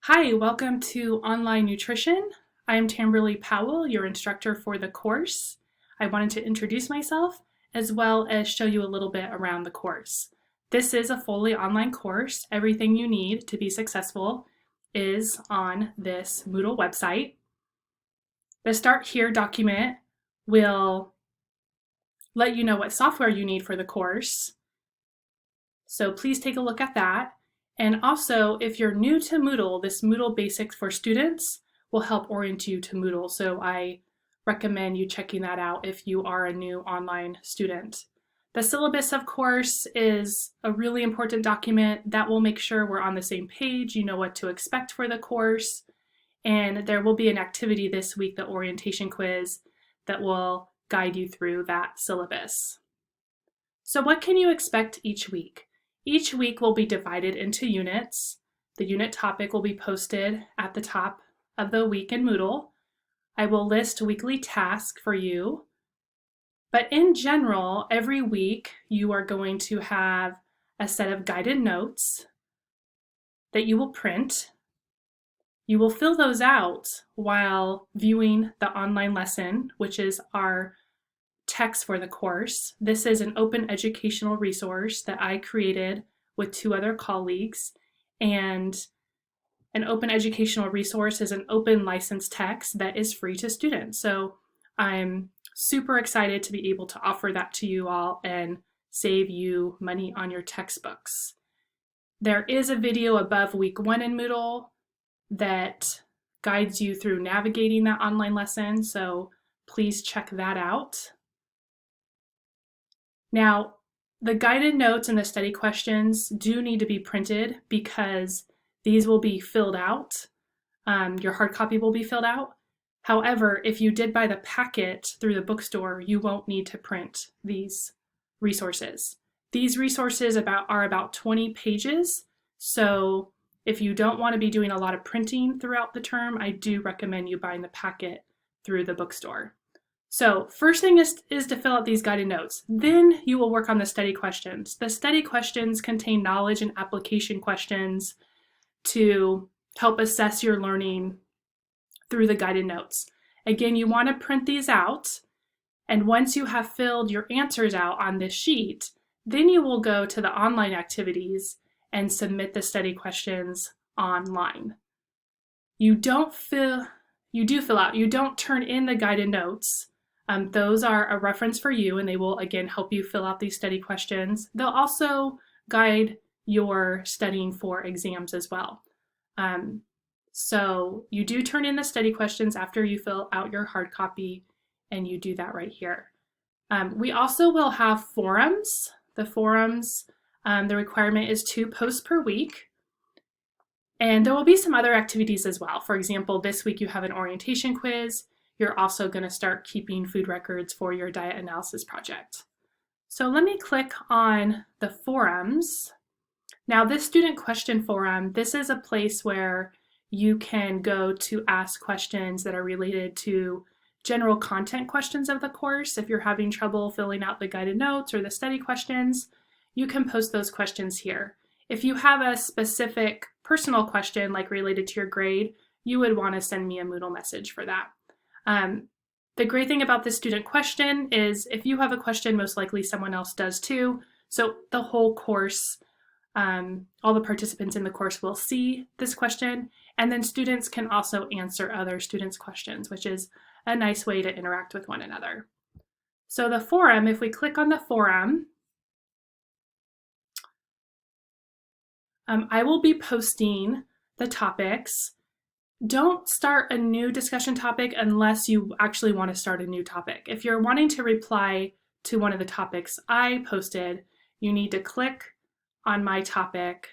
Hi, welcome to Online Nutrition. I am Tamberly Powell, your instructor for the course. I wanted to introduce myself as well as show you a little bit around the course. This is a fully online course. Everything you need to be successful is on this Moodle website. The Start Here document will let you know what software you need for the course. So please take a look at that. And also, if you're new to Moodle, this Moodle Basics for Students will help orient you to Moodle. So I recommend you checking that out if you are a new online student. The syllabus, of course, is a really important document that will make sure we're on the same page, you know what to expect for the course. And there will be an activity this week, the orientation quiz, that will guide you through that syllabus. So what can you expect each week? Each week will be divided into units. The unit topic will be posted at the top of the week in Moodle. I will list weekly tasks for you. But in general, every week you are going to have a set of guided notes that you will print. You will fill those out while viewing the online lesson, which is our text for the course. This is an open educational resource that I created with two other colleagues, and an open educational resource is an open license text that is free to students. So I'm super excited to be able to offer that to you all and save you money on your textbooks. There is a video above week 1 in Moodle that guides you through navigating that online lesson, so please check that out. Now, the guided notes and the study questions do need to be printed because these will be filled out. Your hard copy will be filled out. However, if you did buy the packet through the bookstore, you won't need to print these resources. These resources are about 20 pages, so if you don't want to be doing a lot of printing throughout the term, I do recommend you buying the packet through the bookstore. So first thing is to fill out these guided notes. Then you will work on the study questions. The study questions contain knowledge and application questions to help assess your learning through the guided notes. Again, you want to print these out, and once you have filled your answers out on this sheet, then you will go to the online activities and submit the study questions online. You do fill out, you don't turn in the guided notes. Those are a reference for you, and they will again help you fill out these study questions. They'll also guide your studying for exams as well. So you do turn in the study questions after you fill out your hard copy, and you do that right here. We also will have forums. The forums, the requirement is 2 posts per week. And there will be some other activities as well. For example, this week you have an orientation quiz. You're also going to start keeping food records for your diet analysis project. So let me click on the forums. Now this student question forum, this is a place where you can go to ask questions that are related to general content questions of the course. If you're having trouble filling out the guided notes or the study questions, you can post those questions here. If you have a specific personal question like related to your grade, you would want to send me a Moodle message for that. The great thing about this student question is if you have a question, most likely someone else does too. So the whole course, all the participants in the course will see this question, and then students can also answer other students' questions, which is a nice way to interact with one another. So the forum, if we click on the forum, I will be posting the topics. Don't start a new discussion topic unless you actually want to start a new topic. If you're wanting to reply to one of the topics I posted, you need to click on my topic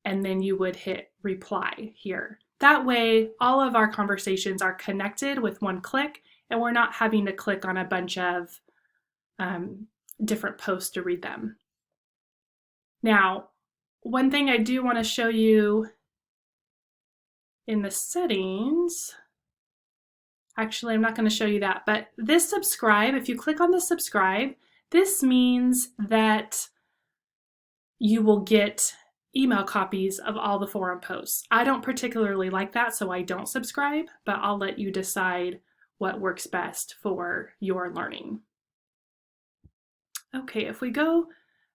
and then you would hit reply here. That way, all of our conversations are connected with one click and we're not having to click on a bunch of different posts to read them. Now, one thing I do want to show you in the settings, actually I'm not going to show you that, but this subscribe, if you click on the subscribe, this means that you will get email copies of all the forum posts. I don't particularly like that, so I don't subscribe, but I'll let you decide what works best for your learning. Okay, if we go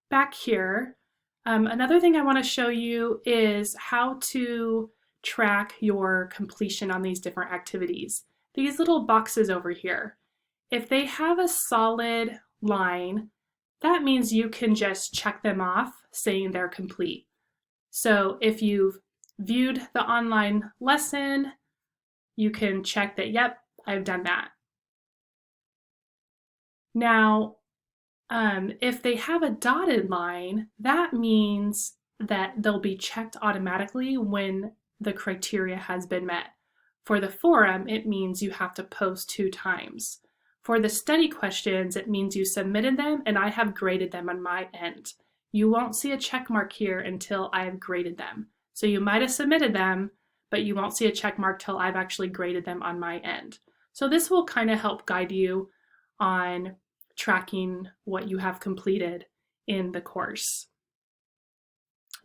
back here, another thing I want to show you is how to track your completion on these different activities. These little boxes over here, if they have a solid line, that means you can just check them off saying they're complete. So if you've viewed the online lesson, you can check that, yep, I've done that. Now, if they have a dotted line, that means that they'll be checked automatically when the criteria has been met. For the forum, it means you have to post 2 times. For the study questions, it means you submitted them and I have graded them on my end. You won't see a check mark here until I have graded them. So you might have submitted them, but you won't see a check mark till I've actually graded them on my end. So this will kind of help guide you on tracking what you have completed in the course.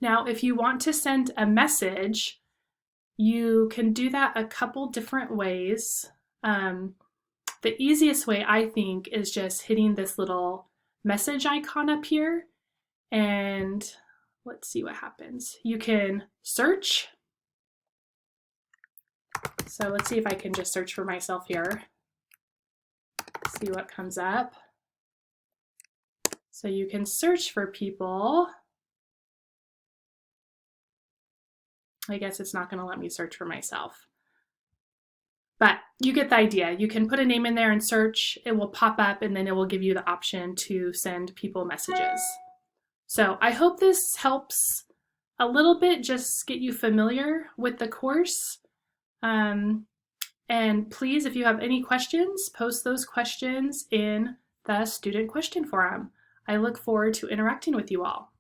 Now, if you want to send a message, you can do that a couple different ways. The easiest way, I think, is just hitting this little message icon up here, and let's see what happens. You can search. So let's see if I can just search for myself here. See what comes up. So you can search for people. I guess it's not going to let me search for myself. But you get the idea. You can put a name in there and search. It will pop up and then it will give you the option to send people messages. So I hope this helps a little bit, just get you familiar with the course. And please, if you have any questions, post those questions in the student question forum. I look forward to interacting with you all.